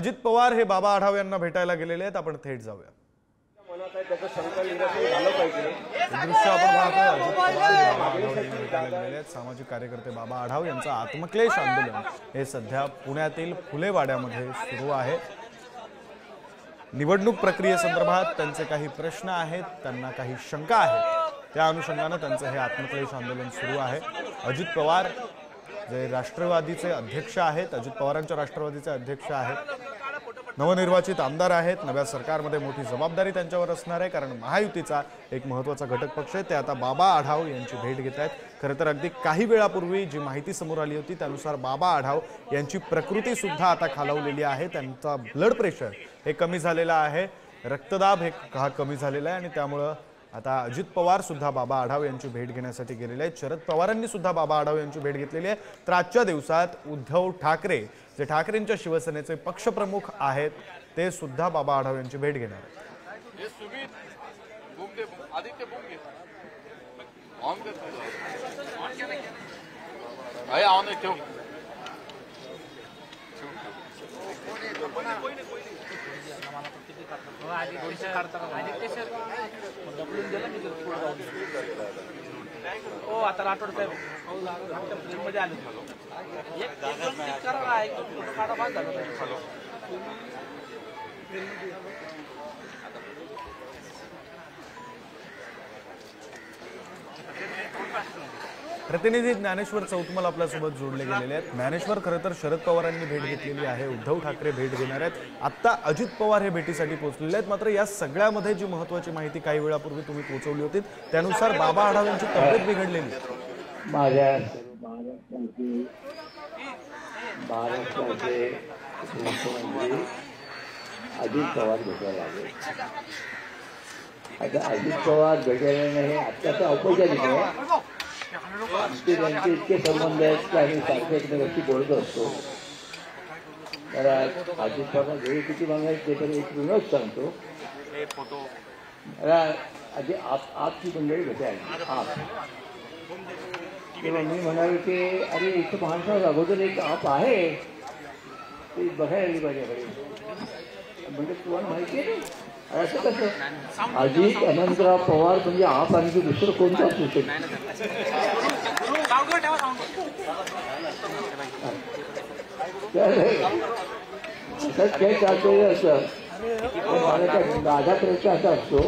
अजित पवार हे बाबा आढाव यांना भेटायला गेलेले आहेत। आपण थेट जाऊया। मनात आहे त्याचं शंका निरसन झालं पाहिजे। दृश्य आपण पाहतोय अजित पवार हे बाबा आढाव यांना भेटायला गेलेले आहेत। सामाजिक कार्यकर्ते बाबा आढाव यांचं आत्मक्लेश आंदोलन हे सध्या पुण्यातील फुलेवाड्यामध्ये सुरू आहे। निवडणूक प्रक्रियेसंदर्भात त्यांचे काही प्रश्न आहेत, त्यांना काही शंका आहेत, त्या अनुषंगाने त्यांचं हे आत्मक्लेश आंदोलन सुरू आहे। अजित पवार जे राष्ट्रवादीचे अध्यक्ष आहेत, अजित पवारांच्या राष्ट्रवादीचे अध्यक्ष आहेत, नवनिर्वाचित आमदार आहेत, नव्या सरकारमध्ये मोठी जबाबदारी त्यांच्यावर असणार आहे, कारण महायुतीचा एक महत्त्वाचा घटक पक्ष आहे। ते आता बाबा आढाव यांची भेट घेत आहेत। खरं तर अगदी काही वेळापूर्वी जी माहिती समोर आली होती त्यानुसार बाबा आढाव यांची प्रकृती सुद्धा आता खालावलेली आहे। त्यांचा ब्लड प्रेशर हे कमी झालेला आहे, रक्तदाब हे कमी झालेला आहे आणि त्यामुळे आता अजित पवार सुद्धा बाबा आढाव यांची भेट घेण्यासाठी गेलेले आहेत। शरद पवारांनी सुद्धा बाबा आढाव यांची भेट घेतलेली आहे। तर आजच्या दिवसात उद्धव ठाकरे जे ठाकरेंच्या शिवसेनेचे पक्षप्रमुख आहेत ते सुद्धा बाबा आढाव यांची भेट घेणार आहेत। आता राठोड साहेब मध्ये आले प्रतिनिधी ज्ञानेश्वर चौतमल आपल्यासोबत जोडले गेलेले आहेत। ज्ञानेश्वर, खरं तर शरद पवारांनी भेट घेतलेली आहे, उद्धव ठाकरे भेट घेणार आहेत, आता अजित पवार हे भेटीसाठी पोहोचलेले आहेत। मात्र या सगळ्यामध्ये जी महत्त्वाची माहिती काही वेळापूर्वी तुम्ही पोहोचवली होती त्यानुसार बाबा आढाव यांची तब्येत बिघडलेली महाराष्ट्राचे मुख्यमंत्री अजित पवार भेटायला आले। आता अजित पवार भेटायला नाही, आत्ताचा औपचारिक आहे, त्यांचे इतके संबंध आहेत की आम्ही सारख्या एकमेकांशी बोलत असतो। तर अजित पवार वेळ किती मागायचे ते पण एक विनोद सांगतो। आधी आपची मंडळी भेटायला आप तेव्हा मी म्हणाले की अरे इथं माणसावर अगोदर एक आप आहे ते बघायला आली माझ्याकडे, म्हणजे तुम्हाला माहिती आहे असं कसं अजित अनंतराव पवार म्हणजे आप आणि दुसरं कोणतं असू शकत। काय चालतंय असं मला माझा प्रश्न असा असतो,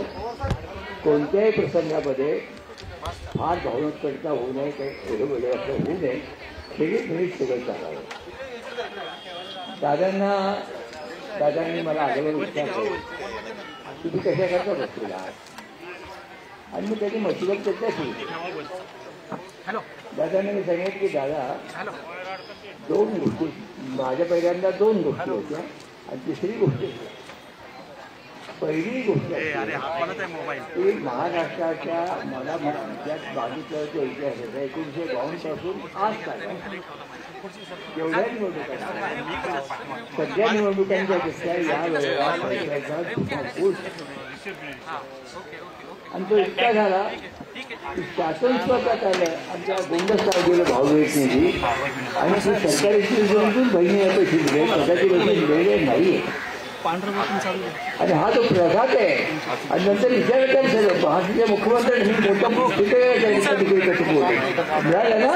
कोणत्याही प्रसंगामध्ये फार भावनिकता होऊ नये, काही वेगळं असं होऊ नये, मिनिट सगळं चालावं। दादांनी मला अगोदर विचारलं तुम्ही कशा करता बसलेला आणि मी त्याची मशिगत त्याच्याशी दादांनी मी सांगितलं की दादा दोन गोष्टी माझ्या पहिल्यांदा दोन गोष्टी होत्या आणि तिसरी गोष्ट पहिली गोष्ट की महाराष्ट्राच्या मला बाधितलं तो इतिहास होता 1952 पासून आज एवढ्या निवडणुका सगळ्या निवडणुकांच्या पेक्षा या वेळेला आणि तो इतका झाला की शासन स्वतः आलं आमच्या गोंडस गेलं भाऊवेच निधी आणि ती सरकारी जोडून बहिणी या पैसे दिले, स्वतःची पैसे दिलेले नाहीये आणि हा जो प्रघात आहे। आणि नंतर विचार करायचं महाराष्ट्राच्या मुख्यमंत्र्यांनी मोठं मिळालं ना,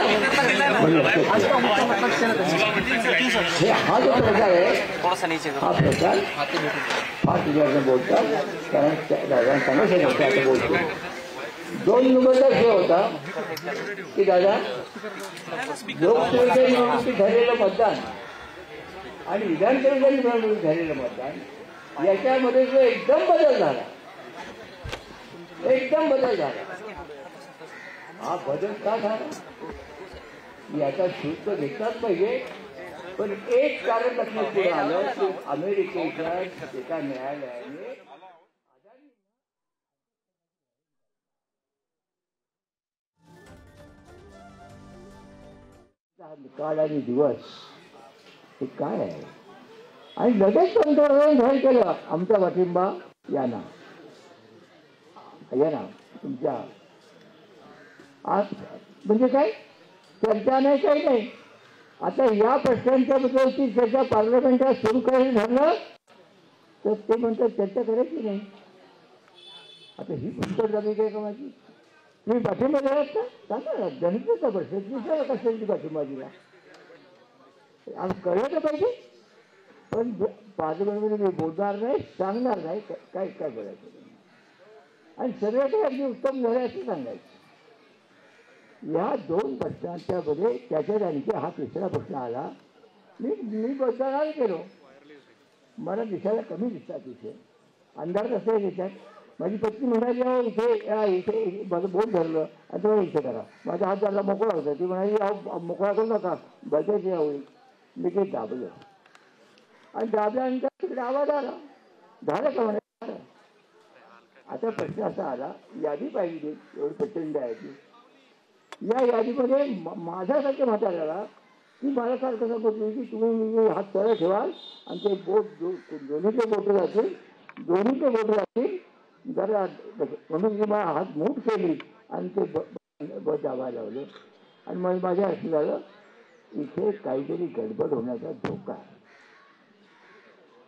हा जो प्रकार आहे हा प्रकार फार तुझ्याकडे बोलतात, कारण चांगलं आता बोलतो। दोन नंबरचा हे होता की दादा लोकसभेच्या निवडणुकीत झालेलं मतदान आणि विधानसभेच्या निवडणुकीत झालेलं मतदान याच्यामध्ये जो एकदम बदल झाला, एकदम बदल झाला। हा बदल का झाला याचा शोध घेतलाच पाहिजे, पण एक कारण लक्षात पुढे आलं की अमेरिकेच्या एका न्यायालयाने निकाल आणि दिवस हे काय आहे आणि लगेच पंतप्रधान जाहीर केलं आमचा पाठिंबा यांना तुमच्या आज म्हणजे काय चर्चा नाही काही नाही आता या प्रश्नांच्या बद्दलची चर्चा पार्लमेंटात सुरू करायचं ठरलं तर ते म्हणतात चर्चा करायची नाही. आता ही पुस्तक झाली काय का माझी तुम्ही पाठिंबा द्याल का सांगा ना. जनतेचा प्रश्न दुसऱ्या कशाची पाठिंबा दिला कळलं तर पाहिजे. पण पार्लमेंटमध्ये मी बोलणार नाही सांगणार नाही काय काय बोलायचं आणि सगळं काही अगदी उत्तम झालं असं सांगायचं. या दोन प्रश्नांच्या मध्ये त्याच्यात आणखी हा तिसरा प्रश्न आला. मी बदलायला गेलो मला दिसायला कमी दिसतात इथे अंधार कसं आहे त्याच्यात. माझी पत्नी म्हणाली इथे इथे माझं बोट धरलं आणि तुम्हाला इथे करा. माझा हात झाला मोकळा होता. ती म्हणाली मोकळा करू नका बजायची यावेळी. मी ते दाबलं आणि दाबल्यानंतर तिकडे आवाज आला झालं का म्हणे. आता प्रश्न असा आला यादी पाहिजे एवढी प्रचंड आहे ती. या यादीमध्ये माझ्यासारख्या म्हाताऱ्याला ती मला सारखं सांगत होती की तुम्ही हात सरळ ठेवाल आणि ते बोट दोन्हीचे बोटं जातील दोन्हीचे बोटं जातील जरा म्हणून मी मला हात मूठ केली आणि ते दाबायला लावलं आणि मग माझ्या असं झालं इथे काहीतरी गडबड होण्याचा धोका आहे.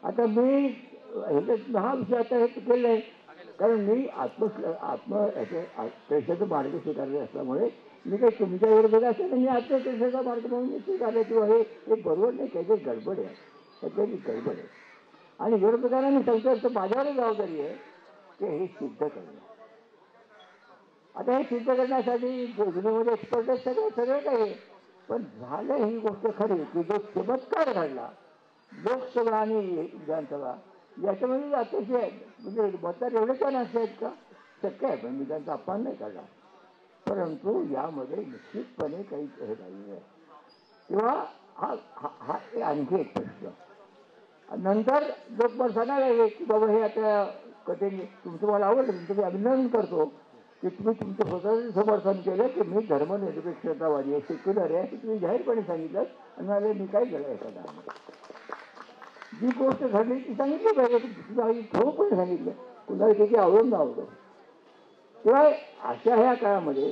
आता मी ह्याच्यात हा विषय आता हे केलं आहे कारण मी आत्मप्रेषाचा मार्ग स्वीकारले असल्यामुळे मी काही तुमच्या विरोधात असेल मी आत्मप्रेषाचा मार्ग म्हणून मी स्वीकारले किंवा हे बरोबर नाही काहीतरी गडबड आहे काहीतरी गडबड आहे. आणि विरोधकांना मी सांगतो तर माझ्यावर जबाबदारी आहे की हे सिद्ध करणं. आता हे सिद्ध करण्यासाठी योजनेमध्ये एक्सपर्ट आहे सगळे काही पण झालं ही गोष्ट खरी की जो चमत्कार घडला लोकसभा आणि विधानसभा याच्यामध्ये अतिशय म्हणजे मतदार एवढे छान असे आहेत का शक्य आहे पण मी त्यांचा अपमान नाही करणार. परंतु यामध्ये निश्चितपणे काही हे नाही आहे किंवा हा हा आणखी एक प्रश्न. नंतर लोक मला सांगायला लागले की बाबा हे आता कठीण तुमचं मला आवडलं तुमचं मी अभिनंदन करतो की तुम्ही तुमचं स्वतःचं समर्थन केलं की मी धर्मनिरपेक्षतावादी आहे सेक्युलर आहे असं तुम्ही जाहीरपणे सांगितलं आणि मला मी काय केलं एखादा जी गोष्ट घडली ती सांगितली पाहिजे ठोकपणे सांगितलं कुणाला त्याची आवडून न आवडतं. तेव्हा अशा ह्या काळामध्ये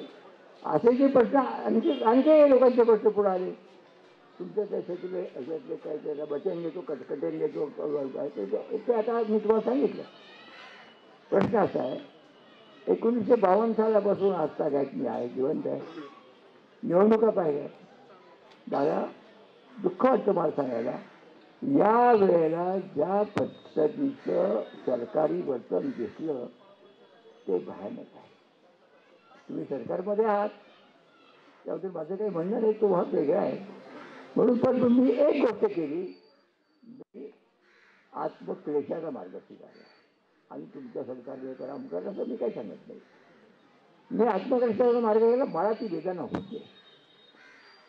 असे जे प्रश्न आणखी लोकांचे प्रश्न पुढे आले तुमच्या त्या सेक्युलर याच्यातले काय त्याला वचन घेतो कटकटेन घेतो ते आता मी तुम्हाला सांगितलं. प्रश्न असा आहे 1952 सालापासून आजचा काय मी आहे जिवंत आहे निवडणुका पाहिल्या दादा दुःख वाटतं मला सांगायला या वेळेला ज्या पद्धतीचं सरकारी वर्तन दिसलं ते भयानक आहे. तुम्ही सरकारमध्ये आहात त्याबद्दल माझं काही म्हणणं नाही तो भाग वेगळा आहे म्हणून पण मी एक गोष्ट केली मी आत्मक्लेशाचा मार्ग स्वीकारला आणि तुमच्या सरकारने करा करा असं मी काही सांगत नाही. मी आत्मक्लेशाचा मार्ग गेला मला ती वेदना होते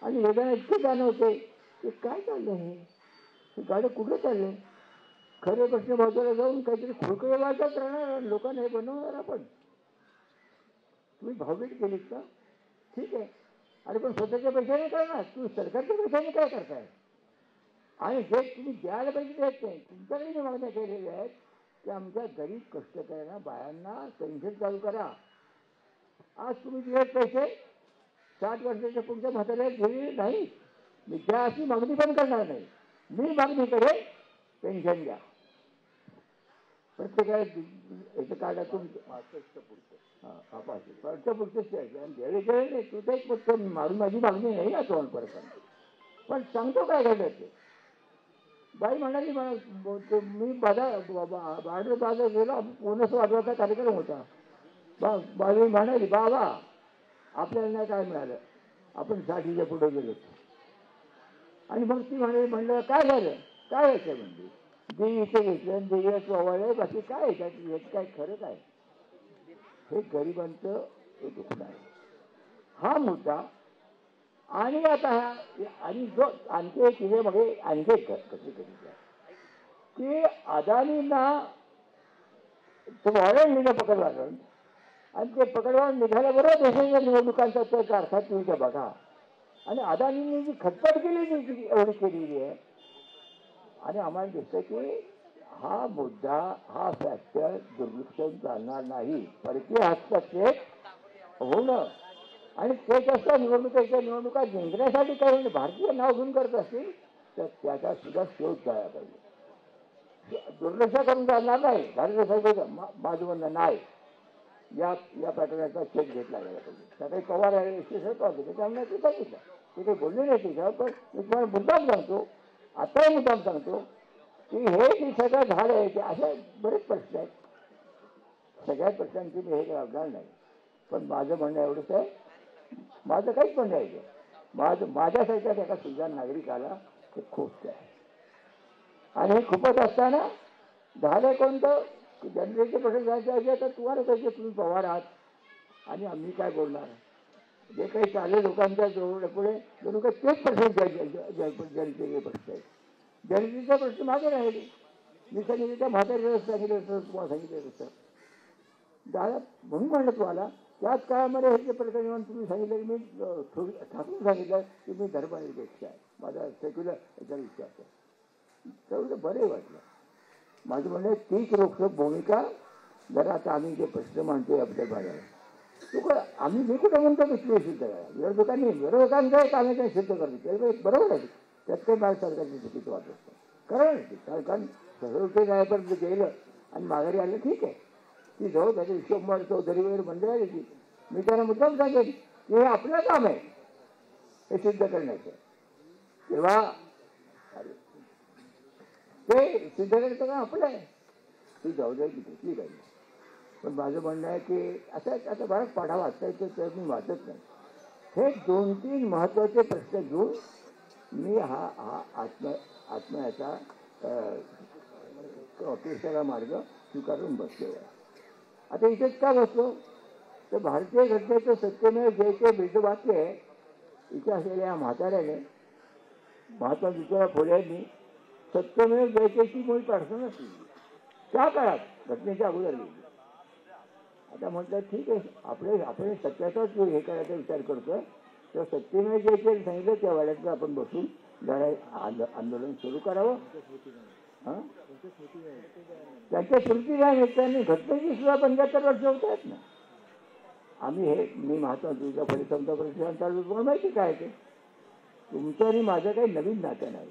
आणि वेदना इतकी जाणवते की काय चाललं हे गाडं कुठं चाललंय. खरे प्रश्न बाजूला जाऊन काहीतरी खोडकळे वाटत राहणार लोकांना हे बनवणार आपण. तुम्ही भावभीट केलीत का ठीक आहे अरे पण स्वतःच्या पैशाने करणार तुम्ही सरकारच्या पैशाने काय करताय आणि जे तुम्ही द्यायला पाहिजे देत नाही. तुमच्याकडे मागण्या केलेल्या आहेत की आमच्या गरीब कष्टकऱ्यांना बायांना पेन्शन चालू करा. आज तुम्ही दिलेत पैसे 60 वर्षाच्या पुढच्या म्हाताऱ्याला दिलेले नाही. मी त्या अशी मागणी पण करणार नाही. मी मागणी करेन पेन्शन द्या प्रत्येकाला याचं कार्डातून पुढचंच नाही तुझं एक फक्त मारून माझी मागणी नाही ना तोंडपर्यंत पण सांगतो काय घडलं ते. बाई म्हणाली मला मी बाजार गेलो बोनस वाजवायचा कार्यक्रम होता बाई म्हणाली बाबा आपल्याला नाही काय मिळालं आपण 60च्या पुढे गेलो आणि मग ती म्हणलं काय झालं काय व्हायचं म्हणजे जे इथे घेतलं देवीचं ओवाळलं बाकी काय याच्यात काय खरं काय हे गरिबांचं एक दुःख आहे हा मुद्दा. आणि आता आणि जो आणखी एक तिथे मध्ये आणखी एक कशी कधी की अदानींना तो वॉरंट लिहिलं पकडवारण आणि ते पकडवारण निघाल्याबरोबर देशाच्या निवडणुकांचा तो एक अर्थात तुम्ही बघा आणि अदानींनी जी खटपट केली एवढी केलेली आहे आणि आम्हाला दिसतं की हा मुद्दा हा फॅक्टर दुर्लक्षण चालणार नाही. परकीय हस्तक्षेप होणं आणि ते कसं निवडणुका जिंकण्यासाठी काही भारतीय नाव घेऊन करत असतील तर त्याचा सुद्धा शोध घ्यायला पाहिजे. दुर्लक्ष करून चालणार नाही. भारतीय सरकार माझं म्हणणं नाही, या प्रकारचा चेक घेतला गेला पाहिजे. सकाळी पवार आहे होते त्यामुळे ते सांगितलं, ते काही बोलले नाही तिथं. पण मी तुम्हाला मुद्दाम सांगतो, आताही मुद्दाम सांगतो की हे जे सगळं झाड आहे ते असे बरेच प्रश्न आहेत. सगळ्या प्रश्नांची मी हे लावणार नाही. पण माझं म्हणणं एवढंच आहे, माझं काहीच म्हणणं आहे, माझ्यासारख्या एका सुजाण नागरिकाला ते खूप आहे. आणि हे खूपच असताना झालं कोणतं की जनतेचे प्रश्न जायचे तर तुम्हाला कसे तुम्ही पवार आहात आणि आम्ही काय बोलणार. जे काही चालले लोकांच्या जवळ पुढे लोक तेच प्रश्न जनतेचे प्रश्न आहेत. जनतेचा प्रश्न मागे राहिले. मी सांगितलं त्या म्हातारीला सांगितलं असतं, तुम्हाला सांगितलं असतं दादा. म्हणून म्हणलं तुम्हाला त्याच काळामध्ये हे जे प्रकरण येऊन तुम्ही सांगितलं, मी ठाकून सांगितलं की मी धर्मनिरपेक्ष आहे, माझा सेक्युलर याचा विश्वास आहे. तेवढं बरे वाटलं. माझं म्हणणं तीच रोखोक भूमिका जरा आता आम्ही जे प्रश्न मांडतोय आपल्या भागात आम्ही मी कुठं म्हणतो विश्लेष सिद्ध करा. विरोधकांचं आम्ही काही सिद्ध करतो बरोबर आहे. त्यात काही माझ्या सरकारची चुकीचं वाटत असतं. कारण सरकार सहयोगी न्यायापर्यंत गेलं आणि माघारी आलं ठीक आहे. ती जवळ त्याचे विश्वकुमार चौधरी वगैरे मंडळ आली की मी त्यांना मुद्दाम सांगेन की हे आपलं काम आहे हे सिद्ध करण्याचं. तेव्हा ते सिद्ध करायचं काम आपलं आहे, ती जबाबदारी घेतली पाहिजे. पण माझं म्हणणं आहे की असं आता बराच पाढा वाचता येतो तर मी वाचत नाही. हे 2-3 महत्त्वाचे प्रश्न घेऊन मी हा आत्म्याचा अपेक्षाला मार्ग स्वीकारून बसलेला आहे. आता इथेच का बसलो तर भारतीय घटनेचं सत्यमेव जयते ब्रीदवाक्य आहे. इथे असलेल्या म्हाताऱ्याने महात्मा ज्योतिराव फुले यांनी सत्यमेव जयतेची मुळी प्रार्थनाच लिहिली. त्या काळात घटनेच्या अगोदर लिहिली. आता म्हटलं ठीक आहे, आपण सत्याचाच हे करायचा विचार करतोय तर सत्यमेव जयते सांगितलं त्या वेळेतलं आपण बसून लढाई आंदोलन सुरू करावं. त्यांच्या स्मृतीला त्यांनी घटनेची सुद्धा 75 वर्ष होत आहेत ना. आम्ही हे मी महात्मा ज्योतिराव फुले समता प्रतिष्ठान चालू तुम्हाला माहिती काय ते. तुमचं आणि माझं काही नवीन नातं नाही.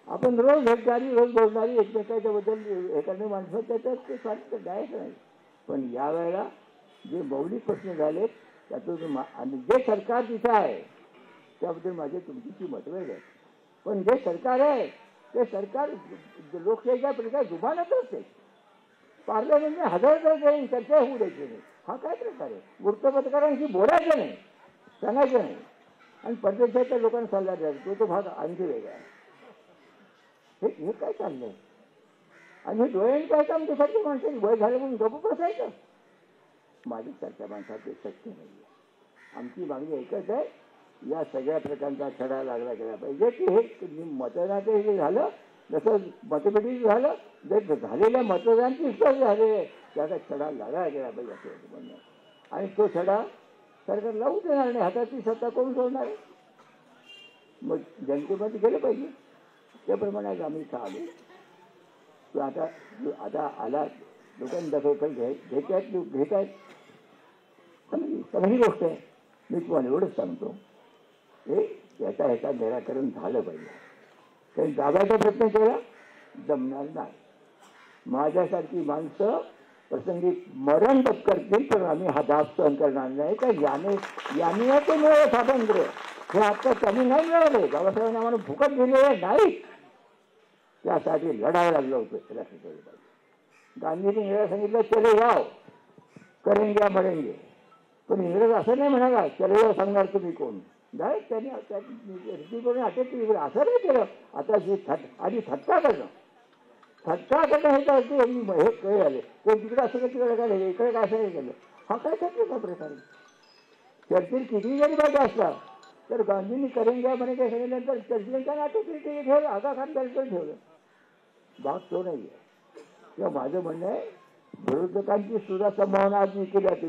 आपण रोज भेटणारी रोज बोलणारी एकमेकाच्या बद्दल हे करणारी माणसं त्याच्यात ते स्वार्थ द्यायचं नाही. पण यावेळेला जे मौलिक प्रश्न झाले त्यातून आणि जे सरकार तिथं आहे त्याबद्दल माझे तुमची मतभेद आहे. पण जे सरकार आहे ते सरकार लोकशाहीच्या प्रकार जुबानातच आहे. पार्लमेंटने हजर जाईल चर्चा होऊ द्यायची नाही. हा काय प्रकार आहे. वृत्तपत्रकारांशी बोलायचं नाही, सांगायचं नाही आणि परदेशाच्या लोकांना सल्ला द्यायचा तो भाग आणखी वेगळा आहे. हे काय चाललंय. आणि हे डोळ्याने काय काम त्यासाठी माणसाची वय झालं म्हणून गप्प बसायचं. माझी चर्चा माणसाचे शक्य नाही. आमची मागणी एकच आहे, या सगळ्या प्रकारचा छडा लागला गेला पाहिजे की हे मतदानाचं हे झालं जसं मतपेटीचं झालं जर झालेल्या मतदानाची सुद्धा झाले त्याचा छडा लागायला गेला पाहिजे असं म्हणणं. आणि तो छडा सरकार लावू देणार नाही. हाताची सत्ता कोण सोडणार आहे. मग जनतेमध्ये गेलं पाहिजे. त्याप्रमाणे आम्ही चालू तो आता आला लोकांनी दखल घेत आहेत चांगली गोष्ट आहे. मी तुम्हाला एवढंच सांगतो हे ह्याचा निराकरण झालं पाहिजे. काही दाबाचा प्रयत्न केला जमणार नाही. माझ्यासारखी माणसं प्रसंगी मरण पत्करतील पण आम्ही हा दाब सहन करणार नाही. तर याने ते मिळालं स्वातंत्र्य हे आता त्यांनी नाही मिळाले. बाबासाहेबांनी आम्हाला फुकट दिलेले नाही. त्यासाठी लढायला लागलं होतं. त्याला शिकवलं पाहिजे. गांधींनी इंग्रज सांगितलं चले जाओ करेंगे मरेंगे. पण इंग्रज असं नाही म्हणाला चले जाओ सांगणार तुम्ही कोण. डायरेक्ट त्यांनी अटक केली. असं नाही केलं. आता जे आधी थट्टा करणं हे काय हे काय आले ते तिकडे असं का तिकडे काय इकडे काय असं केलं. हा काय थट्टेचा प्रकार. चर्चिल किती जरी बाजू असला तर गांधींनी करेंगे मरेंगे सांगितल्यानंतर चर्चिलांना अटक ठेवलं. आगा खान ठेवलं. भाग तो नाही आहे. किंवा माझं म्हणणं आहे विरोधकांची सुद्धा संभावना आज मी केली जाते.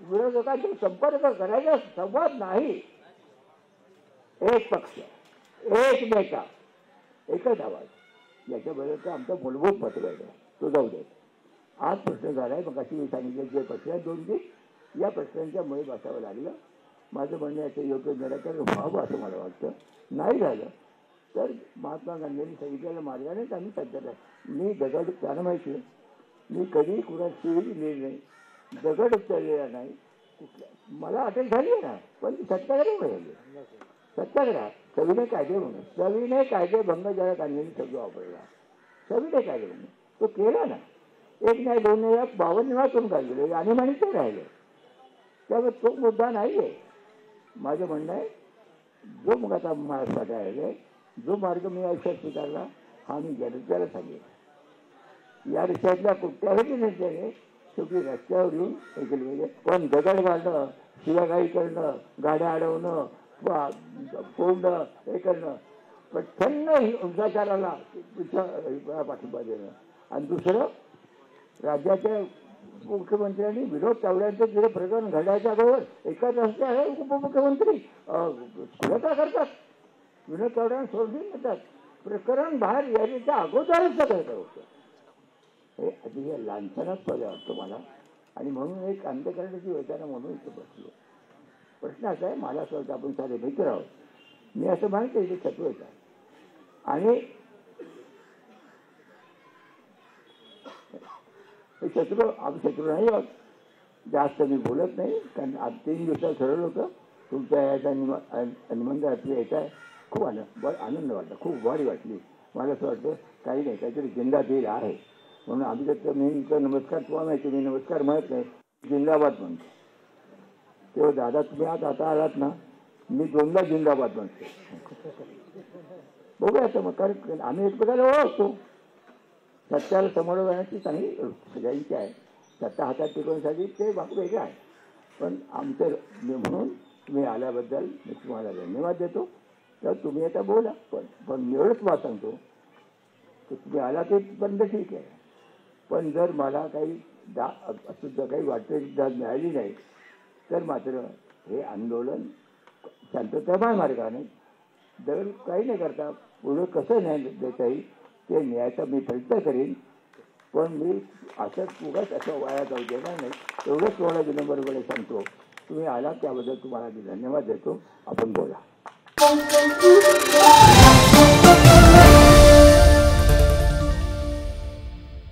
विरोधकांचा संपर्क करायचा संवाद नाही. एक पक्ष एक नेता एकच आवाज याच्याबद्दल आमचा मूलभूत मतभेद आहे. तो जाऊ दे. आज प्रश्न झालाय मग अशी मी सांगितलं जे पक्ष आहे 2-3 या प्रश्नांच्यामुळे बसावं लागलं. माझं म्हणणं याचं योग्य निराकरण व्हावं असं मला वाटतं. नाही झालं तर महात्मा गांधींनी सांगितलेल्या मार्गानेच आम्ही सध्याला मी दगड त्यांना माहिती आहे मी कधी कुणाची लिहिली नाही, दगड उचललेला नाही कुठल्या. मला अटक झाली आहे ना, पण ती सत्याग्रह झाली. सत्याग्रह सविनय कायदे म्हणून सविनय कायदे भंग ज्याला गांधींनी शब्द वापरला, सविनय कायदे म्हणून तो केला ना. 1 नाही 2 नाही 52 वाचून काढले आणि म्हणते राहिले. त्यामुळे तो मुद्दा नाही आहे. माझं म्हणणं आहे जो मग आता महाराष्ट्रात आहे जो मार्ग मी आयुष्यात स्वीकारला हा मी जनतेला सांगेन. या देशातल्या कुठल्याही नेत्याने शेवटी रस्त्यावर येऊन हे केलं पाहिजे. पण दगड घालणं, शिवागाई करणं, गाड्या अडवणं, फोडणं, हे करणं, प्रचंड हिंसाचाराला पाठिंबा देणं. आणि दुसरं राज्याच्या मुख्यमंत्र्यांनी विनोद तावड्यांचं जे प्रकरण घडायच्या अगोदर एकाच रस्त्यावर उपमुख्यमंत्री खुलासा करतात. विनोद तावड्यांना सोडून देतात. प्रकरण बाहेर यायच्या अगोदरच सगळं होतं. हे अतिशय लांछनास्पद वाटतं मला. आणि म्हणून एक अंत करण्याची वेळेला म्हणून इथं बसलो. प्रश्न असा आहे, मला असं वाटतं आपण सारे मित्र आहोत. मी असं म्हणतो इथे शत्रू येतात आणि शत्रू आम्ही शत्रू नाही आहोत. जास्त मी बोलत नाही कारण आज 3 दिवसात ठरवलं होतं तुमच्या याचा निमंत्रणात येत आहे. खूप आनंद वाटला, खूप भारी वाटली. मला असं वाटतं काही नाही काहीतरी जिंदात येईल आहे म्हणून आम्ही तर मी नमस्कार तुम्हाला माहिती मी नमस्कार म्हणत नाही, जिंदाबाद म्हणतो. तेव्हा दादा तुम्ही आता आलात ना, मी 2दा जिंदाबाद म्हणतो. बघूया आता मग कारण आम्ही एकमेकाला ओळखतो. सत्याला समोर जाण्याची चांगली सगळ्यांची आहे. सत्ता हातात टिकवण्यासाठी ते बाबू वेगळं आहे. पण आमचं म्हणून तुम्ही आल्याबद्दल मी तुम्हाला धन्यवाद देतो. तर तुम्ही आता बोला पण एवढंच मला सांगतो की तुम्ही आला ते बंद ठीक आहे. पण जर मला काही सुद्धा काही वाटतं मिळाली नाही तर मात्र हे आंदोलन शांततामय मार्गाने जर काही नाही करता पुढे कसं न्याय देता येईल ते न्यायाचा मी प्रयत्न करेन. पण मी असंच उगाच असं वाया जाऊ देणार नाही. एवढंच तुम्हाला विनम्रपणे सांगतो. तुम्ही आला त्याबद्दल तुम्हाला मी धन्यवाद देतो. आपण बोला.